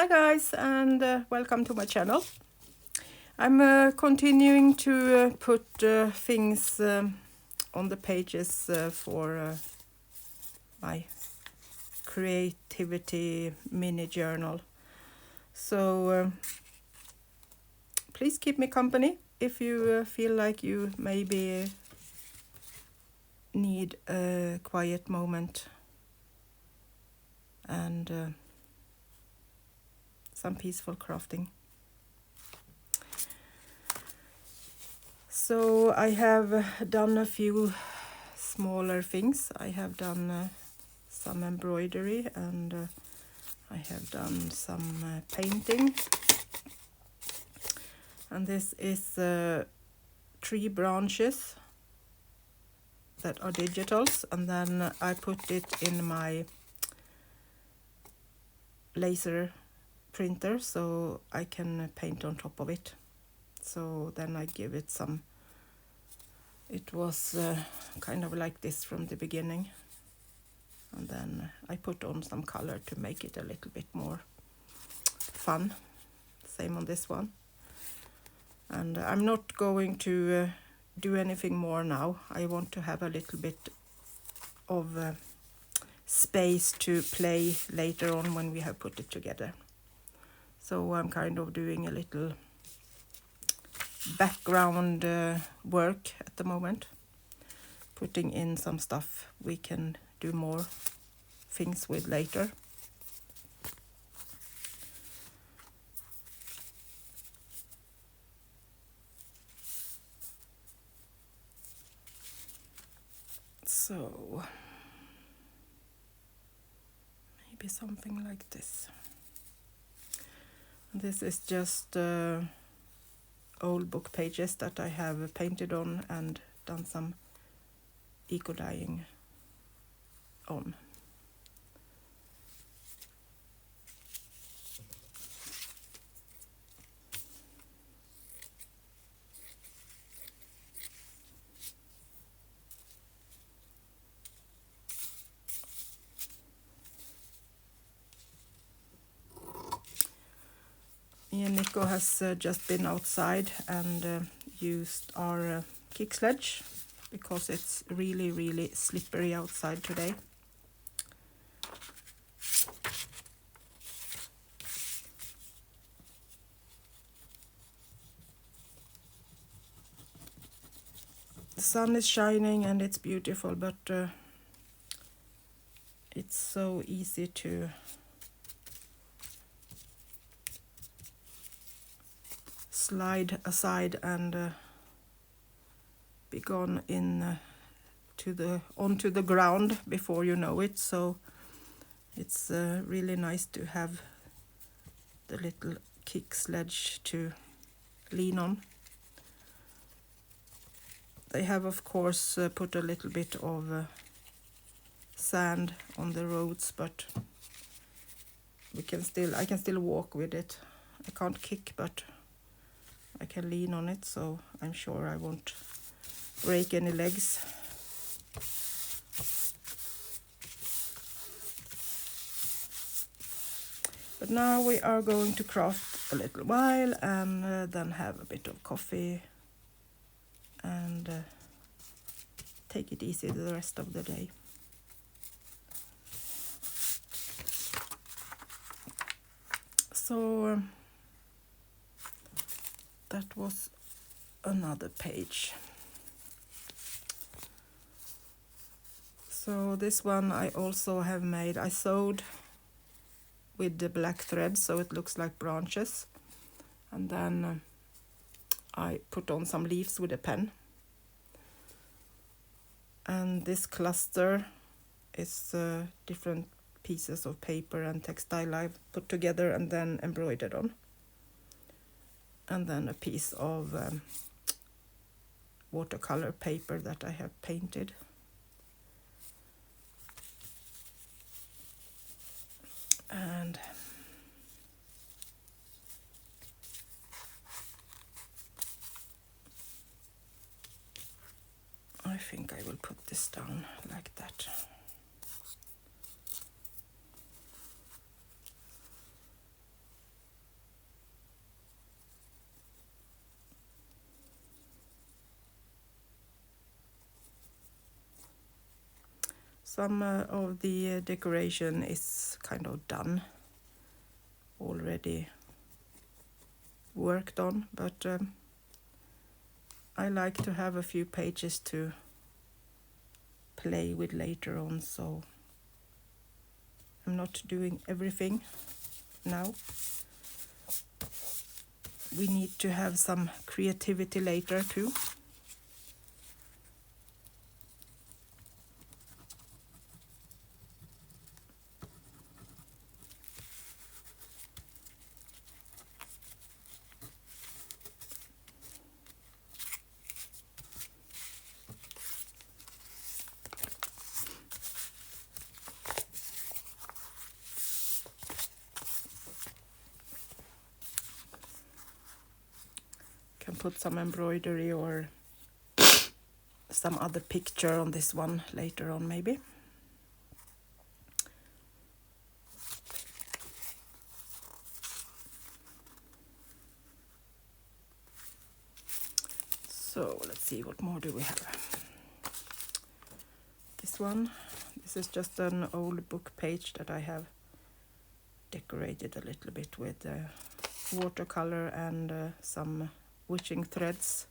Hi guys, and welcome to my channel. I'm continuing to put things on the pages for my creativity mini journal. So please keep me company if you feel like you maybe need a quiet moment and some peaceful crafting. So I have done a few smaller things. I have done some embroidery and I have done some painting. And this is 3 branches that are digitals, and then I put it in my laser printer so I can paint on top of it. So then I give it some, it was kind of like this from the beginning, and then I put on some color to make it a little bit more fun. Same on this one. And I'm not going to do anything more now. I want to have a little bit of space to play later on when we have put it together. So I'm kind of doing a little background work at the moment, putting in some stuff we can do more things with later. So maybe something like this. This is just old book pages that I have painted on and done some eco dyeing on. Me and Nico has just been outside and used our kick sledge because it's really slippery outside today. The sun is shining and it's beautiful, but it's so easy to slide aside and be gone in onto the ground before you know it. So it's really nice to have the little kick sledge to lean on. They have of course put a little bit of sand on the roads, but I can still walk with it. I can't kick, but I can lean on it, so I'm sure I won't break any legs. But now we are going to craft a little while and then have a bit of coffee and take it easy the rest of the day. So that was another page. So this one I also have made, I sewed with the black thread so it looks like branches, and then I put on some leaves with a pen. And this cluster is different pieces of paper and textile I've put together and then embroidered on. And then a piece of watercolor paper that I have painted. And I think I will put this down like that. Some of the decoration is kind of done, already worked on, but I like to have a few pages to play with later on, so I'm not doing everything now. We need to have some creativity later too. Can put some embroidery or some other picture on this one later on maybe. So let's see, what more do we have? This one, this is just an old book page that I have decorated a little bit with watercolor and some witching threads.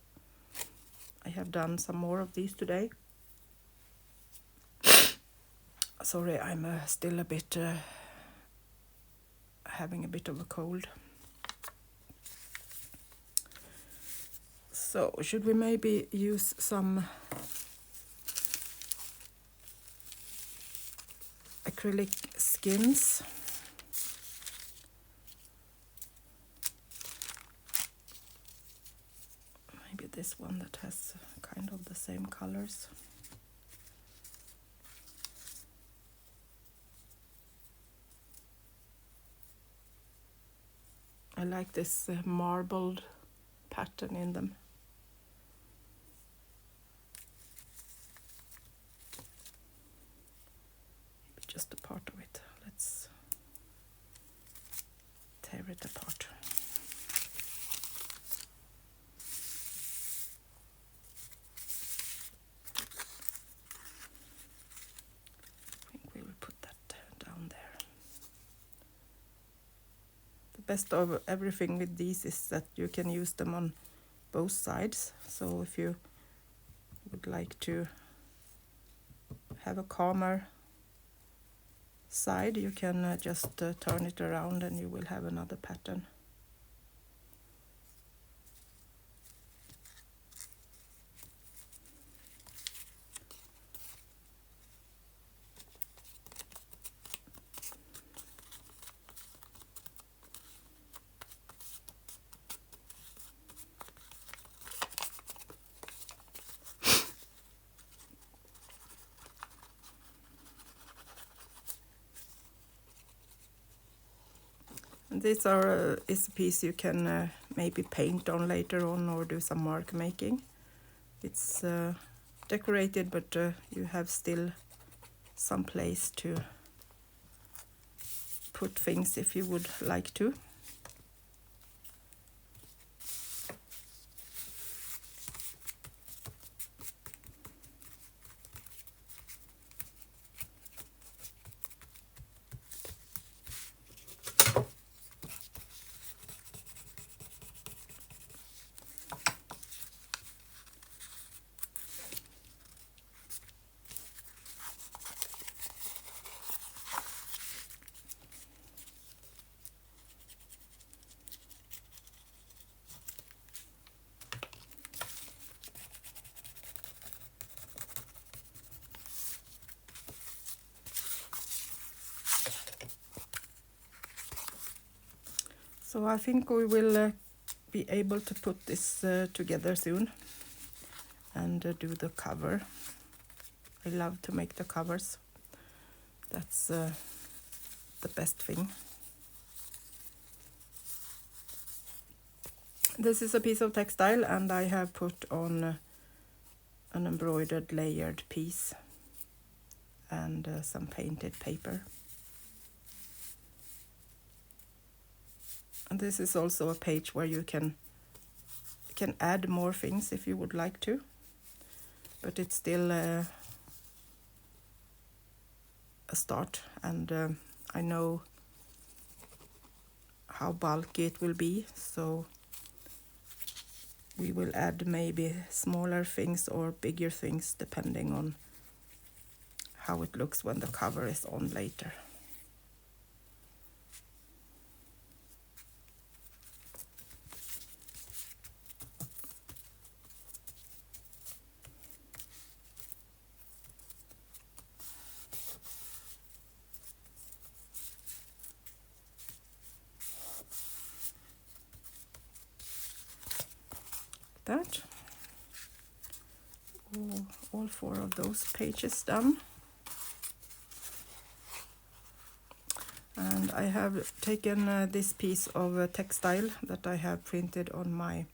I have done some more of these today. Sorry, I'm still a bit having a bit of a cold. So should we maybe use some acrylic skins? Maybe this one that has kind of the same colors. I like this marbled pattern in them. Maybe just a part of it. Let's tear it apart. I think we will put that down there. Best of everything with these is that you can use them on both sides. So if you would like to have a calmer side, you can just turn it around and you will have another pattern. These is a piece you can maybe paint on later on or do some mark making. It's decorated, but you have still some place to put things if you would like to. So I think we will be able to put this together soon and do the cover. I love to make the covers. That's the best thing. This is a piece of textile and I have put on an embroidered layered piece and some painted paper. And this is also a page where you can add more things if you would like to, but it's still a start, and I know how bulky it will be, so we will add maybe smaller things or bigger things depending on how it looks when the cover is on later. That. All 4 of those pages done. And I have taken this piece of textile that I have printed on my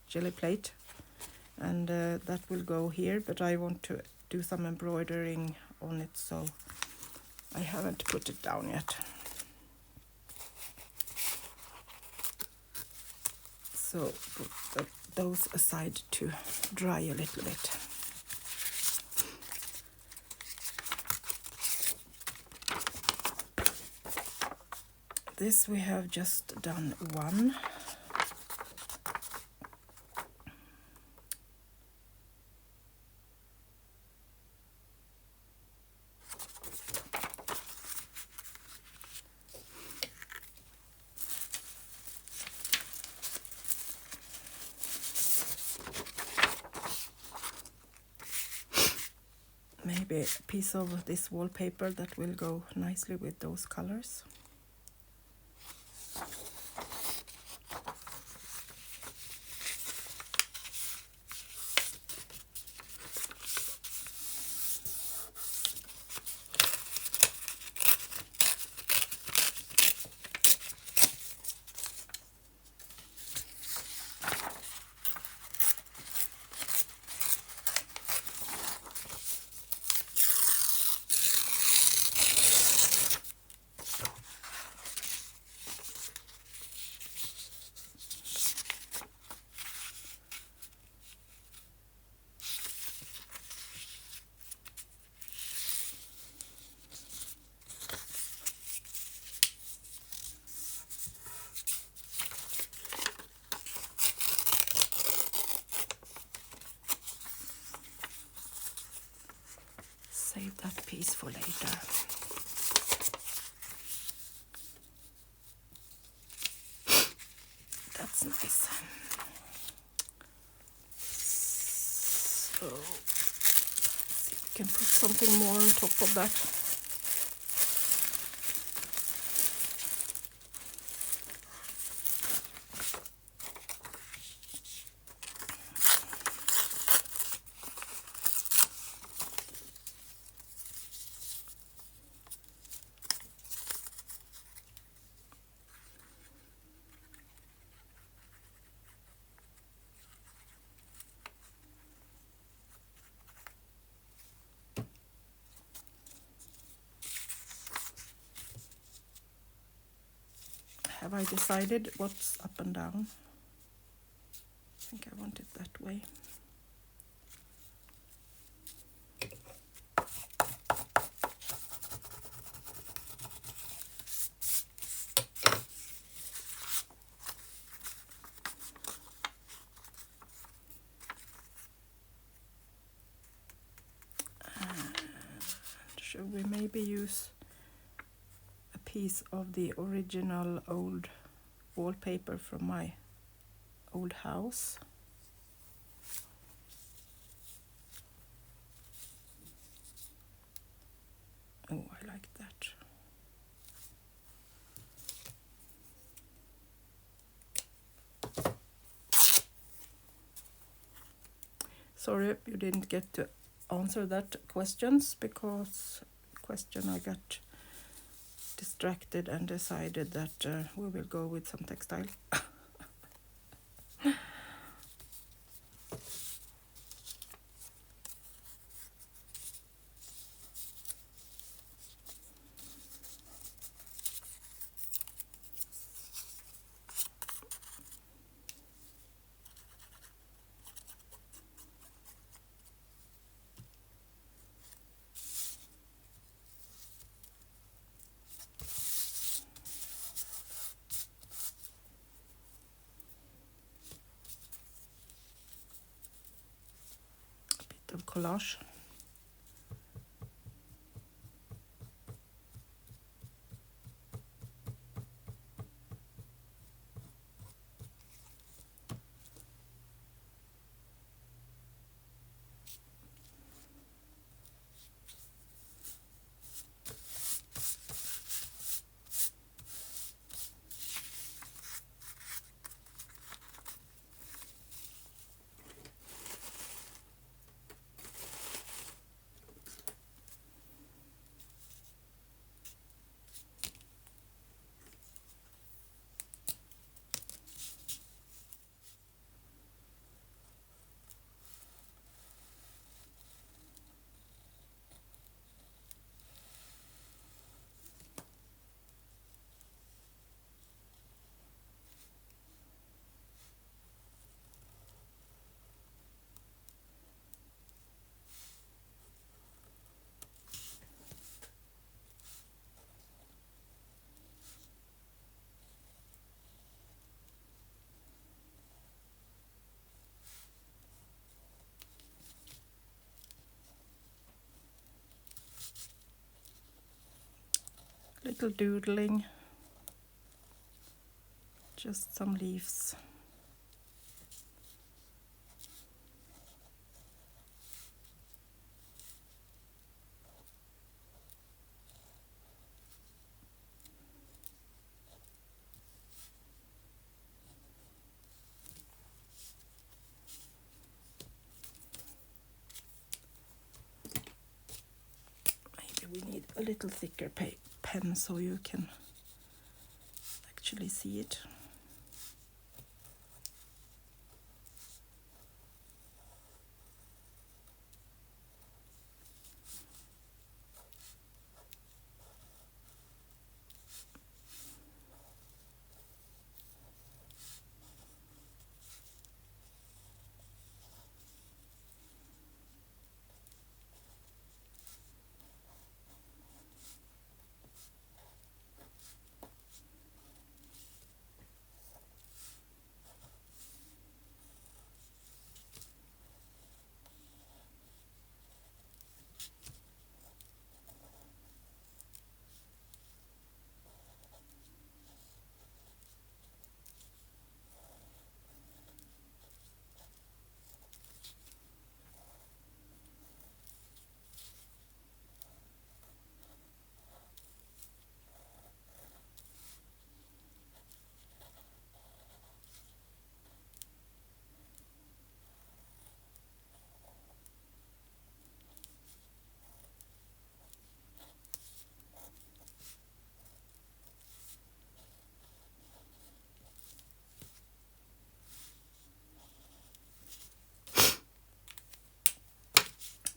jelly plate, and that will go here, but I want to do some embroidering on it, so I haven't put it down yet. So put those aside to dry a little bit. This we have just done one. Maybe a piece of this wallpaper that will go nicely with those colors. Save that piece for later. That's nice. So, see if we can put something more on top of that. Have I decided what's up and down? I think I want it that way. Should we maybe use a piece of the original old wallpaper from my old house? Oh, I like that. Sorry you didn't get to answer that questions, because I got distracted and decided that we will go with some textile. of collage. Little doodling, just some leaves. Maybe we need a little thicker pen so you can actually see it.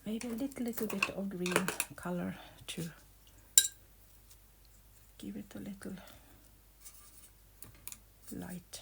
Maybe a little bit of green color to give it a little light.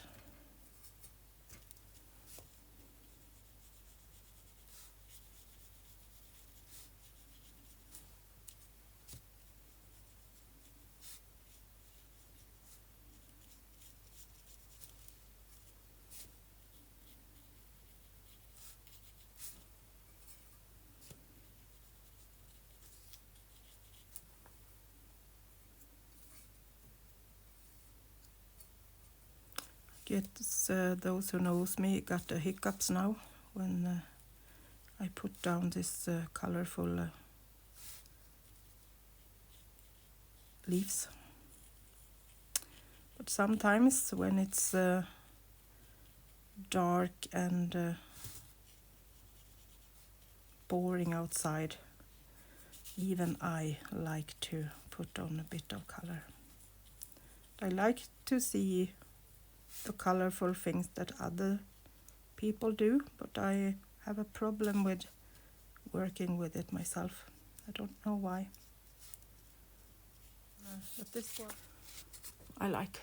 Gets those who knows me got the hiccups now when I put down this colorful leaves. But sometimes when it's dark and boring outside, even I like to put on a bit of color. I like to see the colorful things that other people do, but I have a problem with working with it myself. I don't know why. But this one I like.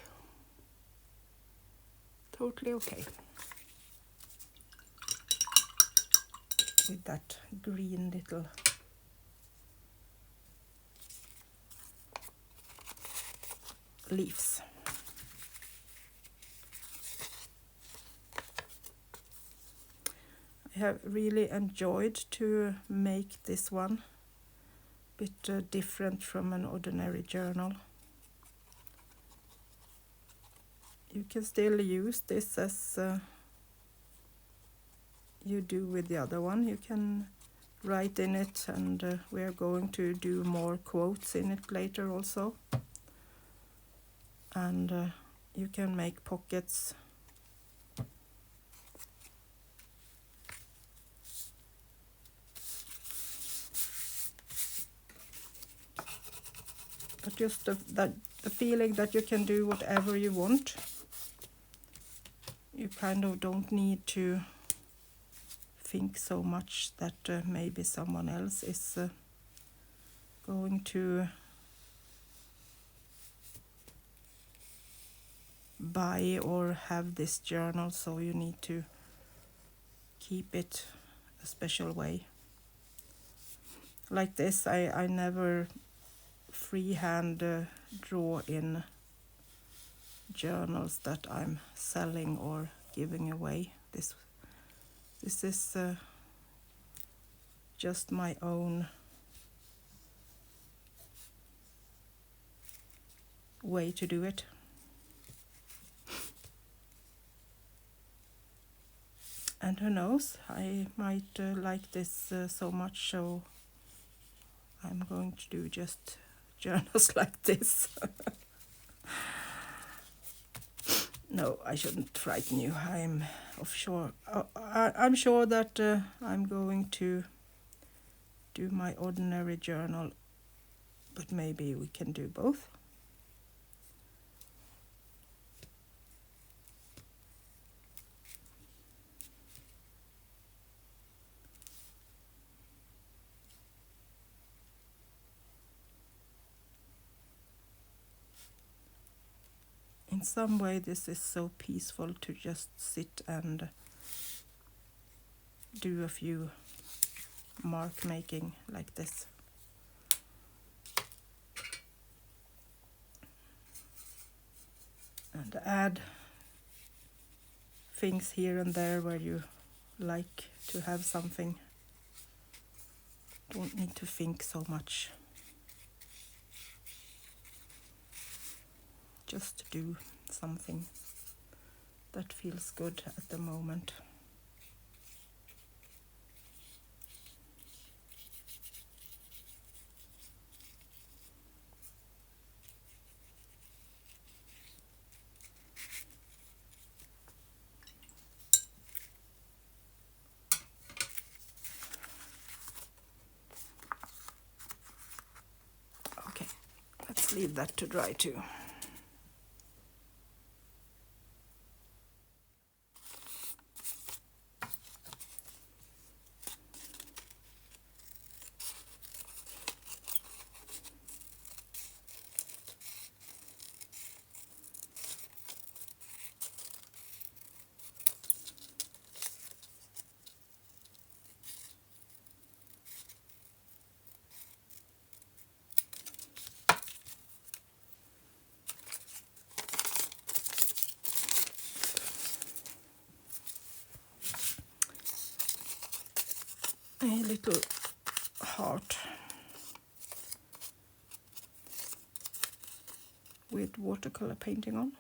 Totally okay. With that green little leaves. have really enjoyed to make this one a bit different from an ordinary journal. You can still use this as you do with the other one. You can write in it, and we are going to do more quotes in it later also. And you can make pockets. But just the feeling that you can do whatever you want. You kind of don't need to think so much that maybe someone else is going to buy or have this journal, so you need to keep it a special way. Like this, I never freehand draw in journals that I'm selling or giving away. This is just my own way to do it. And who knows, I might like this so much, so I'm going to do just journals like this. No, I shouldn't frighten you. I'm sure that I'm going to do my ordinary journal, but maybe we can do both. In some way, this is so peaceful to just sit and do a few mark making like this. And add things here and there where you like to have something. Don't need to think so much. Just do something that feels good at the moment. Okay, let's leave that to dry too. A little heart with watercolor painting on.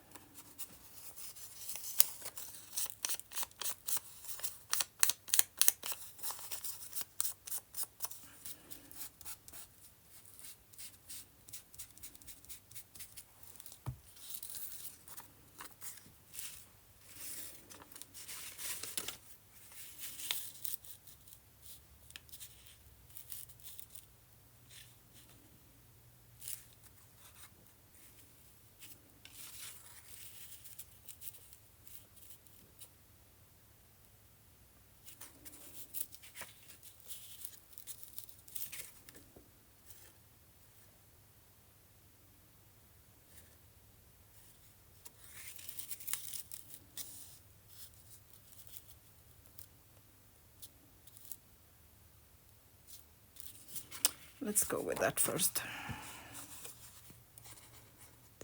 Let's go with that first.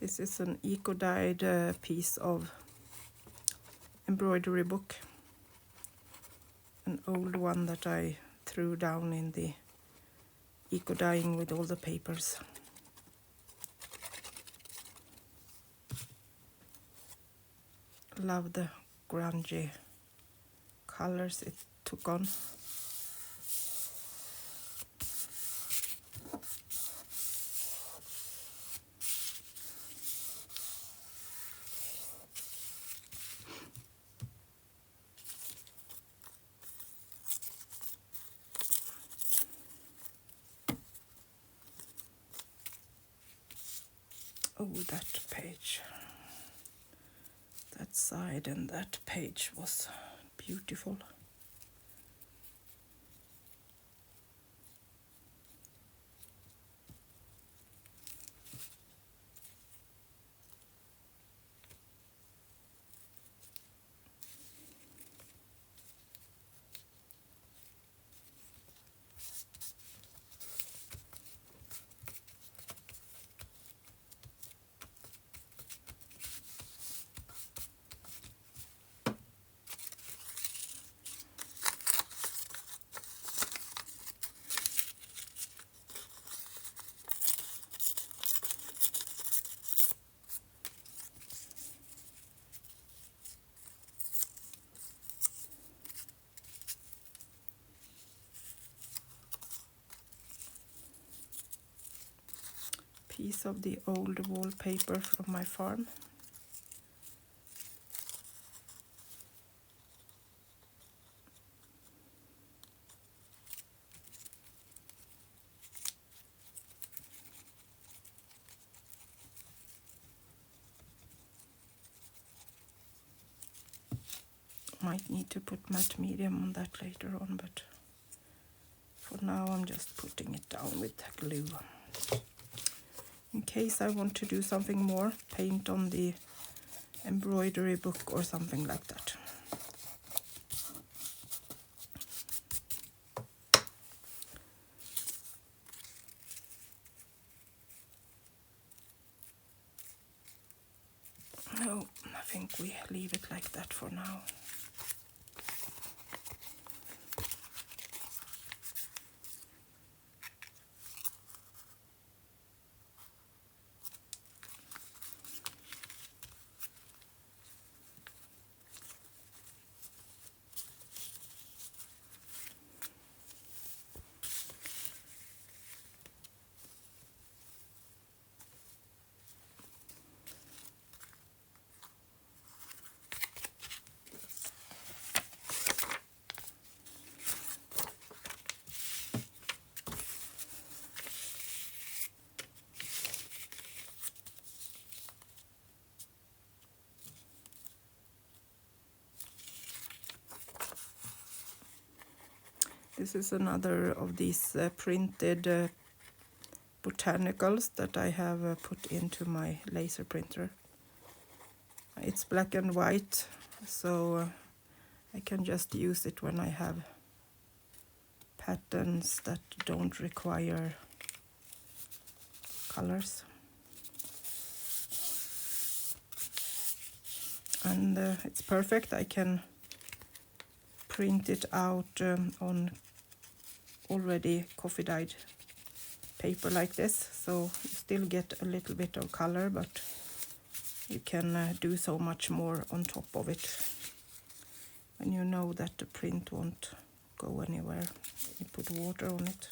This is an eco-dyed piece of embroidery book. an old one that I threw down in the eco dyeing with all the papers. Love the grungy colors it took on. Oh, that page, that side and that page was beautiful. Piece of the old wallpaper from my farm. Might need to put matte medium on that later on, but for now I'm just putting it down with glue. In case I want to do something more, paint on the embroidery book or something like that. No, I think we leave it like that for now. This is another of these printed botanicals that I have put into my laser printer. It's black and white, so I can just use it when I have patterns that don't require colors. And it's perfect. I can print it out on already coffee dyed paper like this, so you still get a little bit of color, but you can do so much more on top of it when you know that the print won't go anywhere. You put water on it.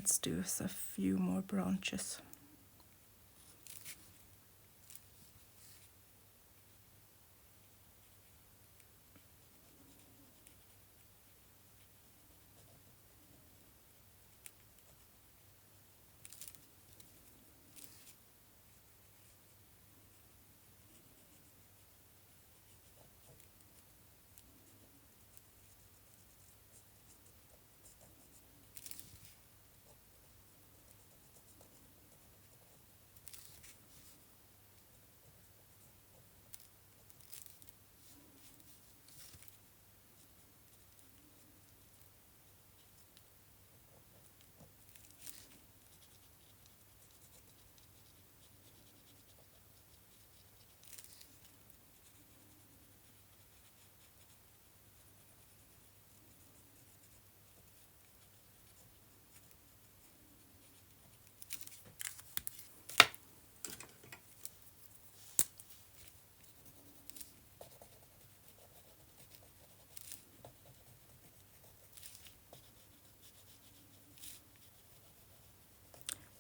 let's do a few more branches.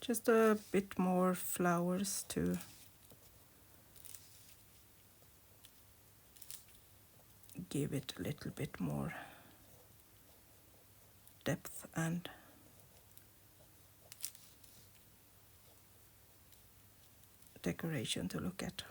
Just a bit more flowers to give it a little bit more depth and decoration to look at.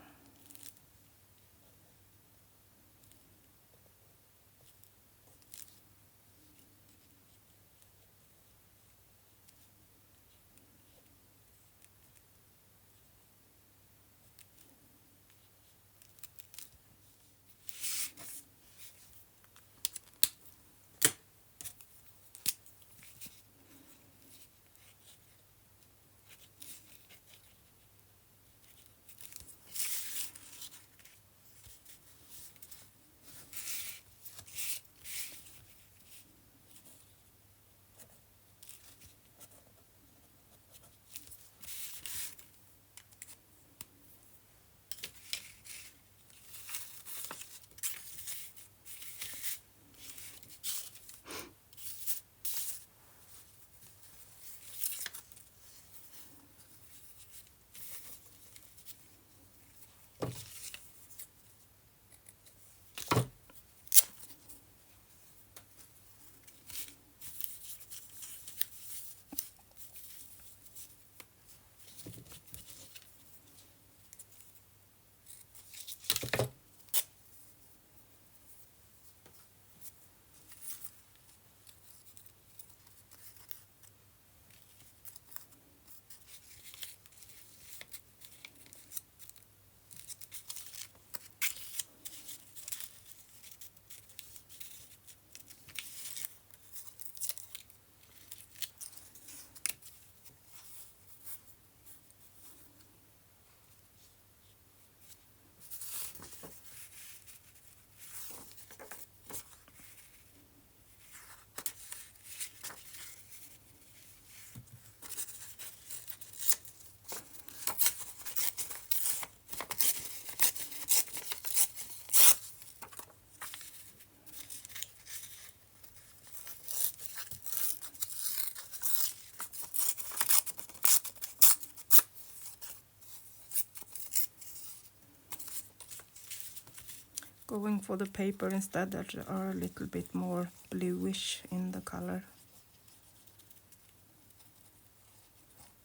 Going for the paper instead that are a little bit more bluish in the color,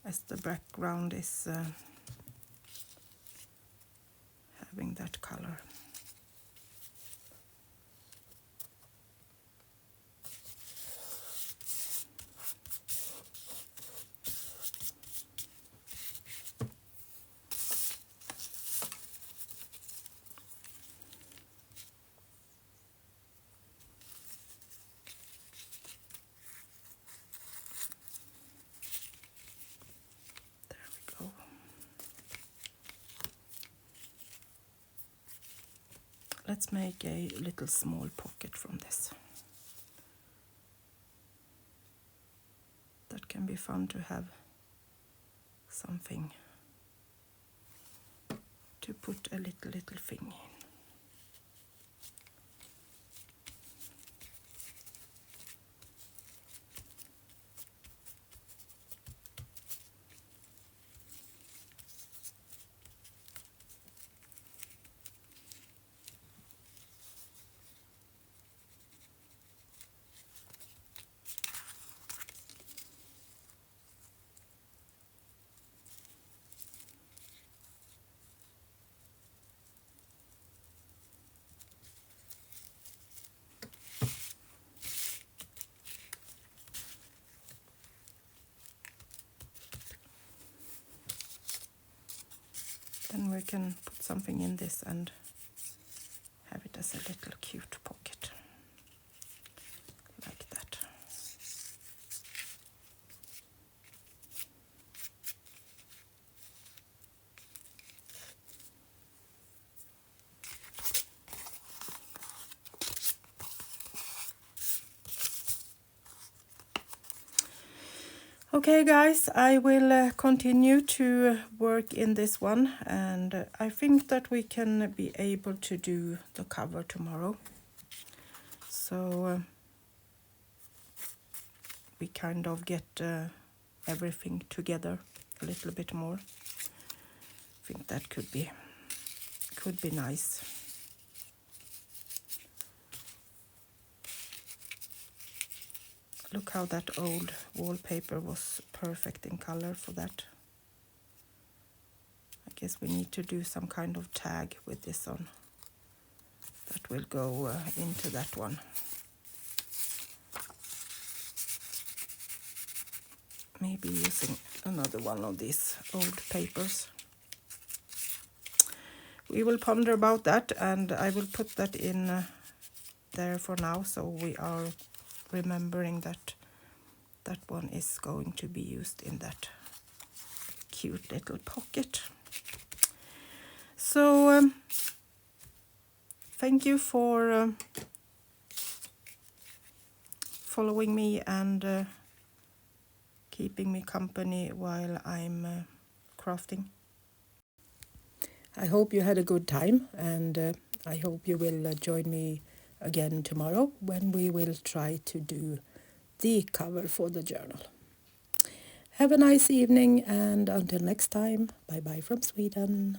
as the background is having that color. Let's make a little small pocket from this. That can be fun to have something to put a little thing in. Then we can put something in this and have it as a little cute pocket, like that. Okay guys, I will continue to work in this one, and I think that we can be able to do the cover tomorrow. So we kind of get everything together a little bit more. I think that could be nice. Look how that old wallpaper was perfect in color for that. I guess we need to do some kind of tag with this on. That will go into that one. Maybe using another one of these old papers. We will ponder about that, and I will put that in there for now, so we are remembering that that one is going to be used in that cute little pocket. So thank you for following me and keeping me company while I'm crafting. I hope you had a good time, and I hope you will join me again tomorrow when we will try to do the cover for the journal. Have a nice evening, and until next time, bye bye from Sweden.